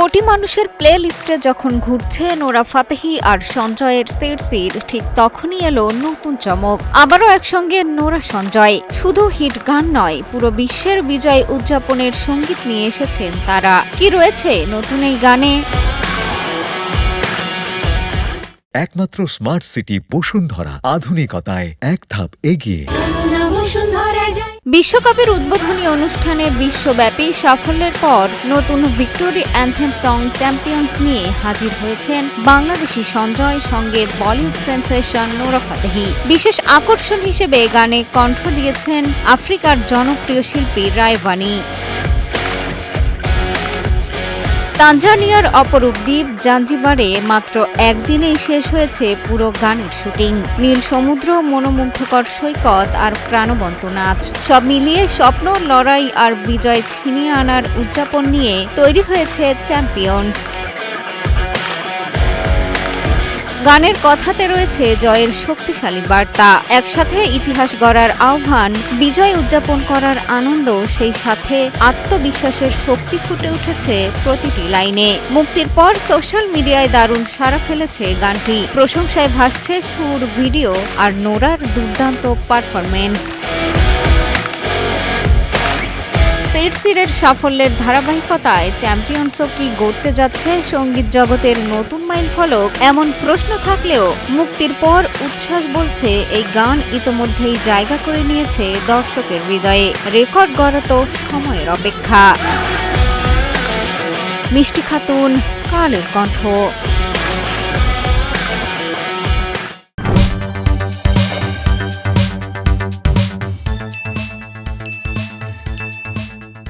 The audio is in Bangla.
কোটি মানুষের প্লে লিস্টে যখন ঘুরছে নোরা ফাতেহি আর সঞ্জয়ের সেটসির, ঠিক তখনই এলো নতুন চমক। আবারও একসঙ্গে নোরা সঞ্জয়। শুধু হিট গান নয়, পুরো বিশ্বের বিজয় উদযাপনের সঙ্গীত নিয়ে এসেছেন তারা। কি রয়েছে নতুন এই গানে? একমাত্র স্মার্ট সিটি বসুন্ধরা, আধুনিকতায় এক ধাপ এগিয়ে। বিশ্বকাপের উদ্বোধনী অনুষ্ঠানে বিশ্বব্যাপী সাফল্যের পর নতুন ভিক্টোরি অ্যানথেম সং চ্যাম্পিয়ন্স নিয়ে হাজির হয়েছেন বাংলাদেশি সঞ্জয়, সঙ্গে বলিউড সেন্সেশন নোরা ফাতেহি। বিশেষ আকর্ষণ হিসেবে গানে কণ্ঠ দিয়েছেন আফ্রিকার জনপ্রিয় শিল্পী রায়ভানি। তানজানিয়ার অপরূপ দ্বীপ জাঞ্জিবারে মাত্র একদিনেই শেষ হয়েছে পুরো গানের শুটিং। নীল সমুদ্র, মনোমুগ্ধকর সৈকত আর প্রাণবন্ত নাচ, সব মিলিয়ে স্বপ্ন, লড়াই আর বিজয় ছিনিয়ে আনার উদযাপন নিয়ে তৈরি হয়েছে চ্যাম্পিয়ন্স। গানের কথাতে রয়েছে জয়ের শক্তিশালী বার্তা, একসাথে ইতিহাস গড়ার আহ্বান, বিজয় উদযাপন করার আনন্দ, সেই সাথে আত্মবিশ্বাসের শক্তি ফুটে উঠেছে প্রতিটি লাইনে। মুক্তির পর সোশ্যাল মিডিয়ায় দারুণ সাড়া ফেলেছে গানটি। প্রশংসায় ভাসছে সুর, ভিডিও আর নোরার দুর্দান্ত পারফরমেন্স। সেটসিরের সাফল্যের ধারাবাহিকতায় চ্যাম্পিয়ন্সও কি গড়তে যাচ্ছে সঙ্গীত জগতের নতুন মাইলফলক? এমন প্রশ্ন থাকলেও মুক্তির পর উচ্ছ্বাস বলছে এই গান ইতোমধ্যেই জায়গা করে নিয়েছে দর্শকের হৃদয়ে। রেকর্ড গড়া তো সময়ের অপেক্ষা। মিষ্টি খাতুন, কালের কণ্ঠ।